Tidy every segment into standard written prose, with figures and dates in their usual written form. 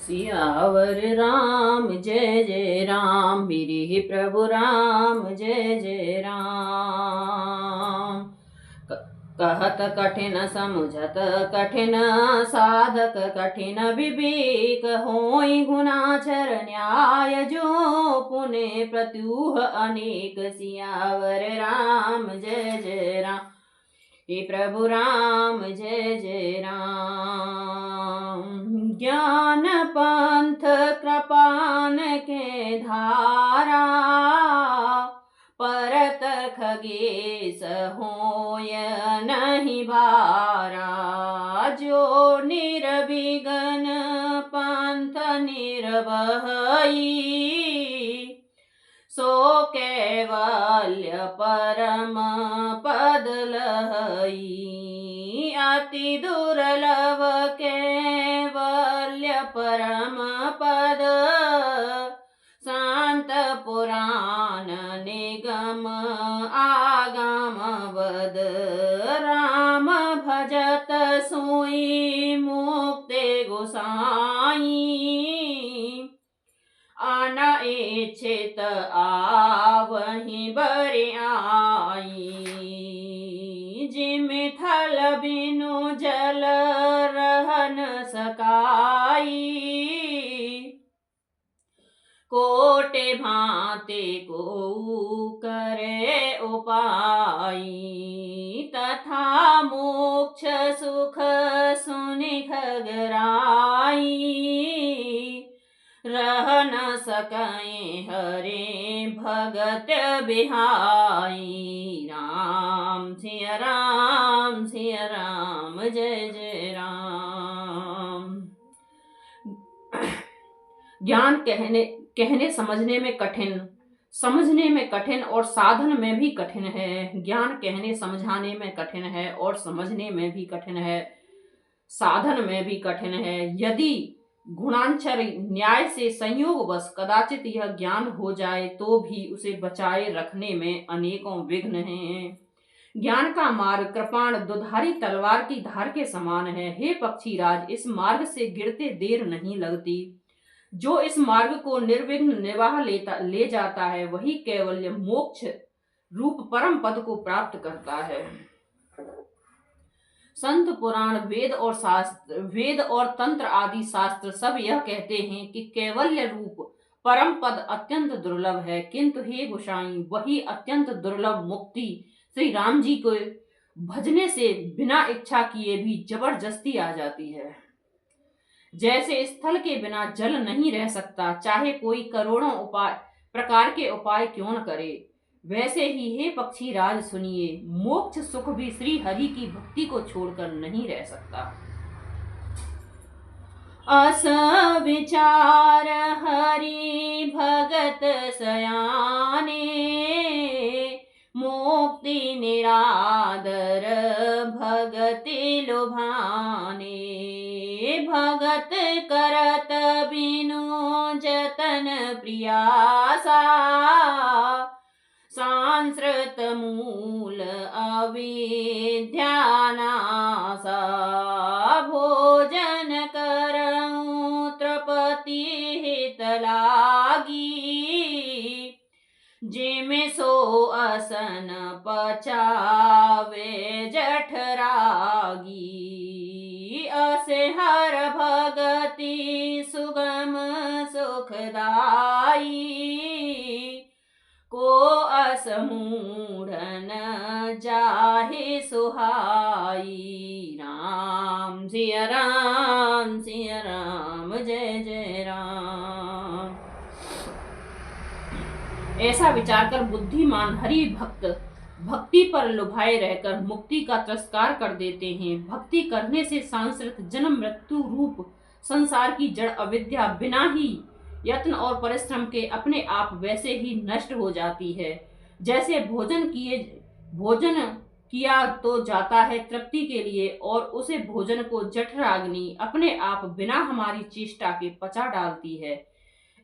सियावर राम जय जय राम, मेरे प्रभु राम जय जय राम। कहत कठिन समुझत कठिन, साधक कठिन विवेक होई गुणाचर न्याय, जो पुण्य प्रत्युह अनेक। सियावर राम जय जय राम, हे प्रभु राम जय जय राम। ज्ञान पंथ कृपान के धारा, परत खगेश होय नहीं बारा। जो निर्विघ्न पंथ निर्भयी, सो कैवल्य परम पद लहई। अति दुर्लभ कैवल्य परम पद, शांत पुराण निगम आगम बद। राम भजत सोई मुक्ति गोसाई, अनइच्छित आवहि बरि आई। जिम थल बिनु जल रहन सकाई, कोटि भांति को करे उपाई। तथा मोक्ष सुख सुनि खगराई, रह न सकै हरे भगत बिहाई। राम सिया राम जय जय राम। ज्ञान कहने समझने में कठिन, समझने में कठिन और साधन में भी कठिन है। ज्ञान कहने समझाने में कठिन है और समझने में भी कठिन है, साधन में भी कठिन है। यदि गुणांचर न्याय से संयोगवश कदाचित यह ज्ञान हो जाए, तो भी उसे बचाए रखने में अनेकों विघ्न हैं। ज्ञान का मार्ग कृपाण दुधारी तलवार की धार के समान है। हे पक्षीराज, इस मार्ग से गिरते देर नहीं लगती। जो इस मार्ग को निर्विघ्न निवाह ले जाता है, वही कैवल्य मोक्ष रूप परम पद को प्राप्त करता है। संत पुराण वेद और तंत्र आदि शास्त्र सब यह कहते हैं कि कैवल्य रूप परम पद अत्यंत दुर्लभ है, किंतु हे गोसाई, वही अत्यंत दुर्लभ मुक्ति श्री राम जी को भजने से बिना इच्छा किए भी जबरदस्ती आ जाती है। जैसे स्थल के बिना जल नहीं रह सकता, चाहे कोई करोड़ों प्रकार के उपाय क्यों न करे, वैसे ही हे पक्षीराज सुनिए, मोक्ष सुख भी श्री हरि की भक्ति को छोड़कर नहीं रह सकता। अस विचार हरि भगत सयाने, मुक्ति निरादर भगति लुभाने। भगत करत बिनु जतन प्रियासा, सांस्कृत मूल अविद्या नासा। भोजन करऊं तृपति हित लागी, जिमे सो असन पचावे जठरागी। असे हर भगति सुगम सुखदाई, को असमूढ़न जाहि सुहाई। राम सिया राम जय जय राम। ऐसा विचार कर बुद्धिमान हरि भक्त भक्ति पर लुभाए रहकर मुक्ति का तिरस्कार कर देते हैं। भक्ति करने से सांसृत जन्म मृत्यु रूप संसार की जड़ अविद्या बिना ही यत्न और परिश्रम के अपने आप वैसे ही नष्ट हो जाती है। जैसे भोजन किया तो जाता है तृप्ति के लिए, और उसे भोजन को जठराग्नि अपने आप बिना हमारी चेष्टा के पचा डालती है।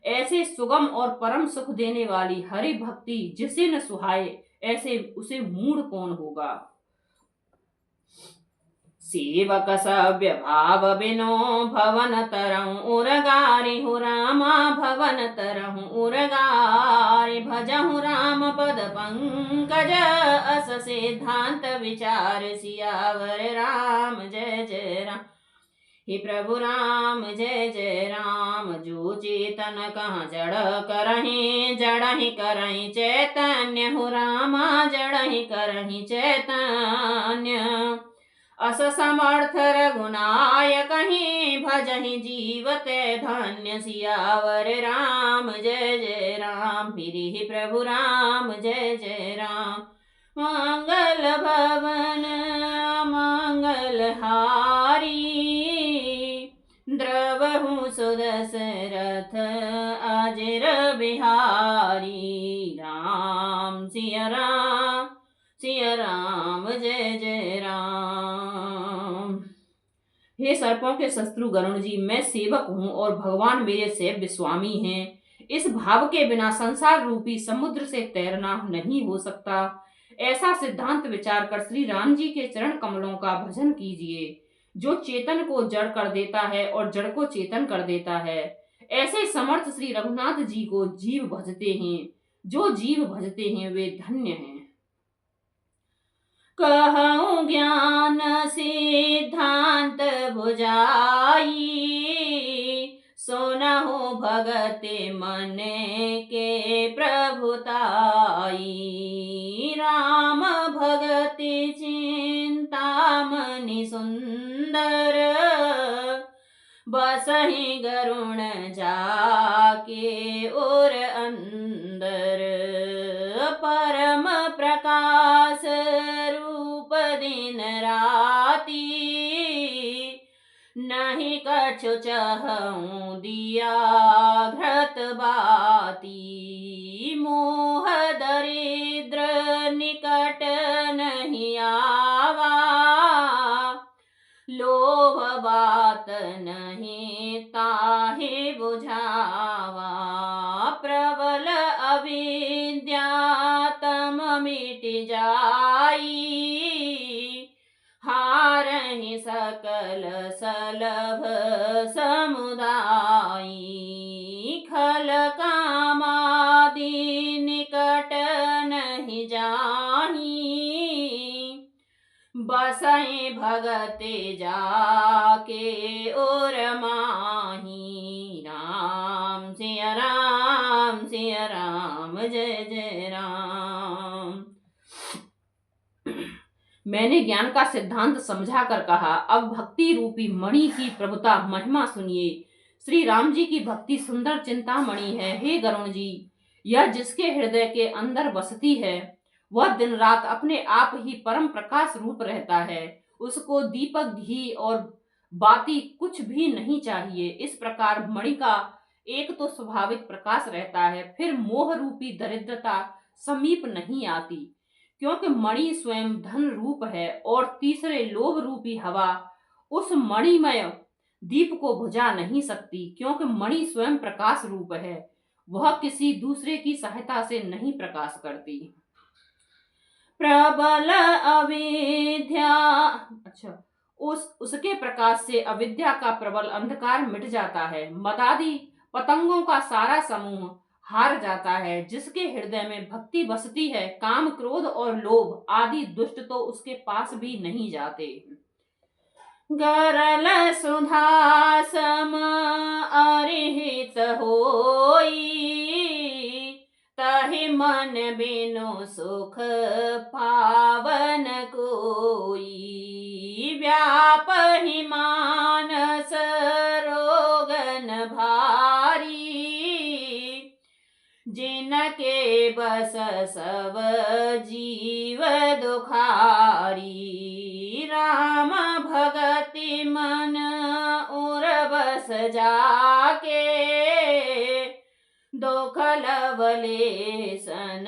ऐसे सुगम और परम सुख देने वाली हरि भक्ति जिसे न सुहाए, ऐसे उसे मूढ़ कौन होगा। सेवक सभ्य भाव बिनो भवन तरहु उरगारि हु रामा भवन तरहु उरगारि भजहु राम पद पंकज अस सिद्धांत विचार सियावर राम जय जय राम। हे प्रभु राम जय जय राम। जो चेतन कहाँ जड़ करहि जड़हि करहि चैतन्य हो रामा जड़हि करहि चैतन्य। अस समर्थ रघुनायक कहीं भजहि जीवते धन्य सियावर राम जय जय राम। फिर प्रभु राम जय जय राम। मंगल भवन मंगल हारी द्रवहु सुदशरथ अजर बिहारी। राम सिया राम जय जय राम। हे सर्पों के शत्रु गरुण जी, मैं सेवक हूँ और भगवान मेरे सेव्य स्वामी हैं। इस भाव के बिना संसार रूपी समुद्र से तैरना नहीं हो सकता। ऐसा सिद्धांत विचार कर श्री राम जी के चरण कमलों का भजन कीजिए। जो चेतन को जड़ कर देता है और जड़ को चेतन कर देता है, ऐसे समर्थ श्री रघुनाथ जी को जीव भजते हैं। जो जीव भजते हैं वे धन्य हैं। कहूँ ज्ञान सिद्धांत बुझाई सुनहु भगति मन के प्रभुताई। राम भगति चिंतामणि सुंदर बसहि गरुण जाके और अंदर। परम प्रकाश रूप दिन राती नहीं कछु चहऊँ दिया घृत बाती। मोह दरिद्र निकट नहीं आवा लोभ बात नहीं ताहि बुझावा। प्रबल अविद्या तम मिट जाई हारहि सकल सलभ समुदायी। खल कामादि निकट नहीं जाही बसहि भगति जाके और माही। राम सिया राम जय जय राम। मैंने ज्ञान का सिद्धांत समझा कर कहा, अब भक्ति रूपी मणि की प्रभुता महिमा सुनिए। श्री राम जी की भक्ति सुंदर चिंतामणि है। हे गरुण जी, यह जिसके हृदय के अंदर बसती है वह दिन रात अपने आप ही परम प्रकाश रूप रहता है। उसको दीपक घी और बाती कुछ भी नहीं चाहिए। इस प्रकार मणि का एक तो स्वाभाविक प्रकाश रहता है, फिर मोह रूपी दरिद्रता समीप नहीं आती, क्योंकि मणि स्वयं धन रूप है। और तीसरे लोभ रूपी हवा उस मणिमय दीप को बुझा नहीं सकती, क्योंकि मणि स्वयं प्रकाश रूप है। वह किसी दूसरे की सहायता से नहीं प्रकाश करती। प्रबल अविद्या उसके प्रकाश से अविद्या का प्रबल अंधकार मिट जाता है। मदादि पतंगों का सारा समूह हार जाता है। जिसके हृदय में भक्ति बसती है, काम क्रोध और लोभ आदि दुष्ट तो उसके पास भी नहीं जाते। गरल सुधा सम अरिहित होई तहि मन बिनु सुख पावन कोई। व्यापहि मानस रोगन भारी जिनके बस सब जीव दुखारी। राम भगति मन उर बस जाके दुख लवलेसन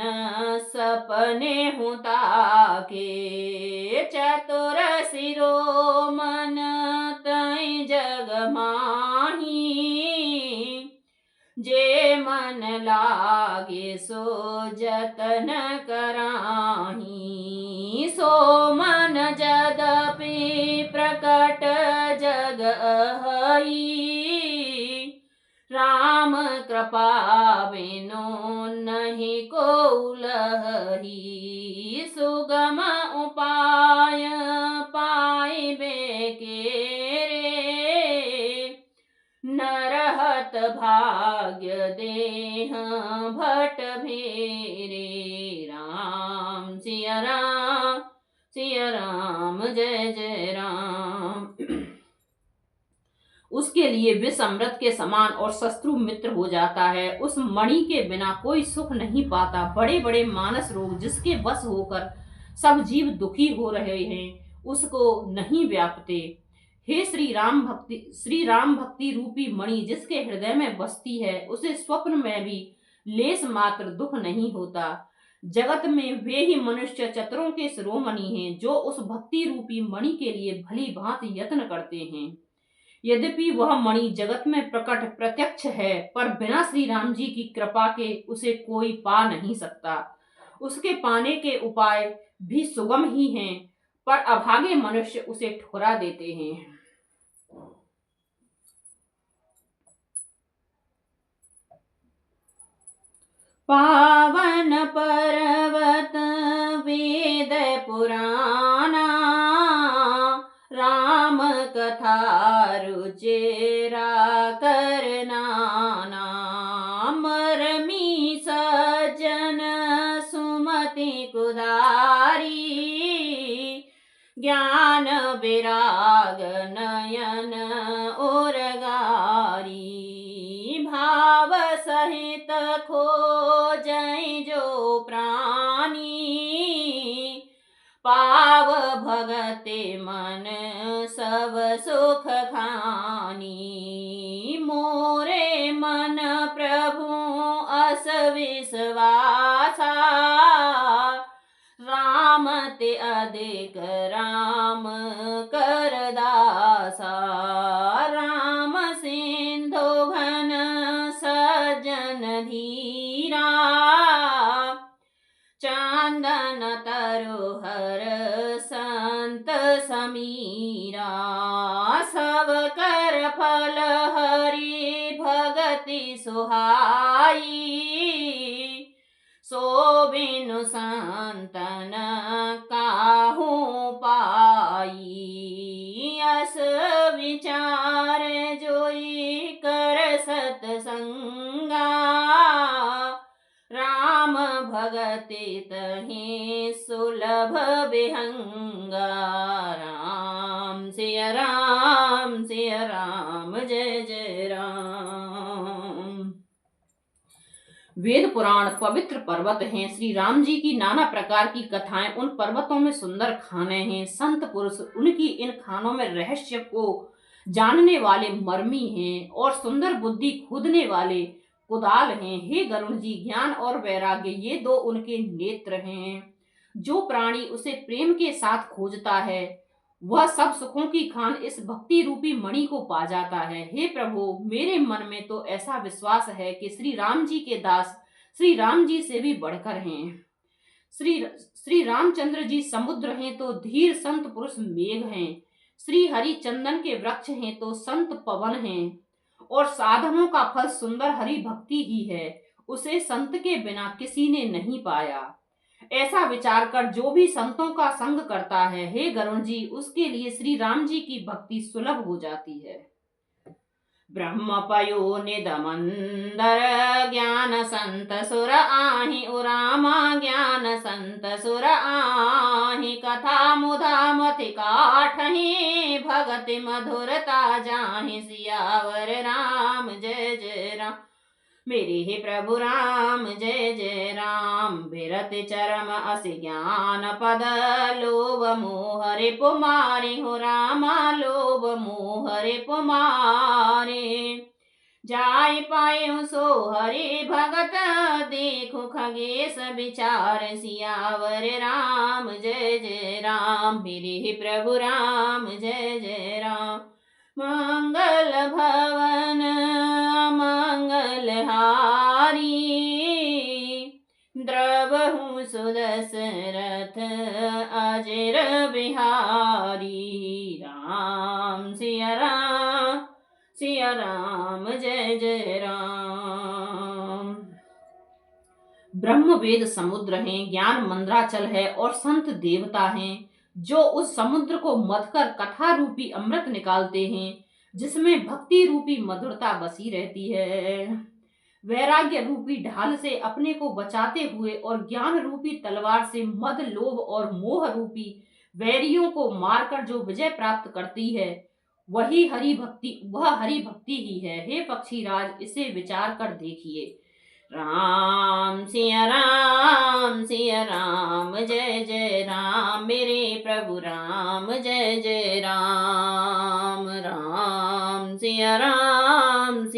सपने हुता के। चतुर शिरोमन तै जग माही जे मन लागे सो जतन कराही। सो मन जदपि जग अहई, राम कृपा बिनु नहीं को लहई, सुगम उपाय पाइबे के रे, नरहत भाग्य देह भट भेरे, राम सिया राम, सिया राम, जय जय राम। उसके लिए विष अमृत के समान और शत्रु मित्र हो जाता है। उस मणि के बिना कोई सुख नहीं पाता। बड़े बड़े मानस रोग जिसके वश होकर सब जीव दुखी हो रहे हैं, उसको नहीं व्यापते। हे श्री राम भक्ति रूपी मणि जिसके हृदय में बसती है, उसे स्वप्न में भी लेस मात्र दुख नहीं होता। जगत में वे ही मनुष्य चतुरों के शिरोमणि हैं जो उस भक्ति रूपी मणि के लिए भली भांति यत्न करते हैं। यद्यपि वह मणि जगत में प्रकट प्रत्यक्ष है, पर बिना श्री राम जी की कृपा के उसे कोई पा नहीं सकता। उसके पाने के उपाय भी सुगम ही हैं, पर अभागे मनुष्य उसे ठुकरा देते हैं। पावन पर्वत वेद पुराना, राम कथा रुचिरा करनाना, मरमी सज्जन सुमति कुदारी, ज्ञान विराग नयन उरगारी, भाव सहित खोजै जो प्राणी, पाव भगते मन सब सुख खानी, मोरे मन प्रभु अस विश्वासा, राम ते अधिक राम कर दासा, राम सिंधु घन सज्जन धीरा, चंदन तरुहर संत समीरा, सब कर फल हरि भगति सुहाई, सो बिनु संतन काहू पाई, अस विचार जोई कर सतसंगा, राम भगति तहि सुलभ विहंगा, राम सिया राम, सिया राम, जय जय राम। वेद पुराण पवित्र पर्वत हैं। श्री राम जी की नाना प्रकार की कथाएं उन पर्वतों में सुंदर खाने हैं। संत पुरुष उनकी इन खानों में रहस्य को जानने वाले मर्मी हैं और सुंदर बुद्धि खुदने वाले कुदाल हैं। हे गरुण जी, ज्ञान और वैराग्य ये दो उनके नेत्र हैं। जो प्राणी उसे प्रेम के साथ खोजता है वह सब सुखों की खान इस भक्ति रूपी मणि को पा जाता है। हे प्रभु, मेरे मन में तो ऐसा विश्वास है कि श्री राम जी के दास श्री राम जी से भी बढ़कर हैं। श्री रामचंद्र जी समुद्र हैं तो धीर संत पुरुष मेघ हैं। श्री हरि चंदन के वृक्ष हैं तो संत पवन हैं। और साधनों का फल सुंदर हरि भक्ति ही है। उसे संत के बिना किसी ने नहीं पाया। ऐसा विचार कर जो भी संतों का संग करता है, हे गरुण जी, उसके लिए श्री राम जी की भक्ति सुलभ हो जाती है। ब्रह्म पयो निदमंदर ज्ञान संत सुर आहि उरामा, ज्ञान संत सुर आहि कथा मुधा मति काठहि, भगति मधुरता जाहि सियावर राम, जय जय राम। मेरे हे प्रभु राम, जय जय राम। बिरत चरम अस ज्ञान पद, लोभ मोह रिपु मारे हो रामा, लोभ मोह रिपु मारे। जाय पायो सो हरि भगत, देखो खगेश विचार सियावर राम, जय जय राम। मेरे हे प्रभु राम, जय जय राम। मंगल भवन मंगल हारी, द्रवहु सुदशरथ अजर बिहारी, राम सिया राम जय जय राम। ब्रह्म वेद समुद्र हैं, ज्ञान मंद्राचल है और संत देवता हैं, जो उस समुद्र को मथकर कथा रूपी अमृत निकालते हैं, जिसमें भक्ति रूपी मधुरता बसी रहती है। वैराग्य रूपी ढाल से अपने को बचाते हुए और ज्ञान रूपी तलवार से मद लोभ और मोह रूपी वैरियों को मारकर जो विजय प्राप्त करती है, वह हरि भक्ति ही है। हे पक्षीराज, इसे विचार कर देखिए। राम सिया राम जय जय राम, मेरे प्रभु राम जय जय राम। राम सिया राम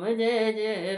जय जय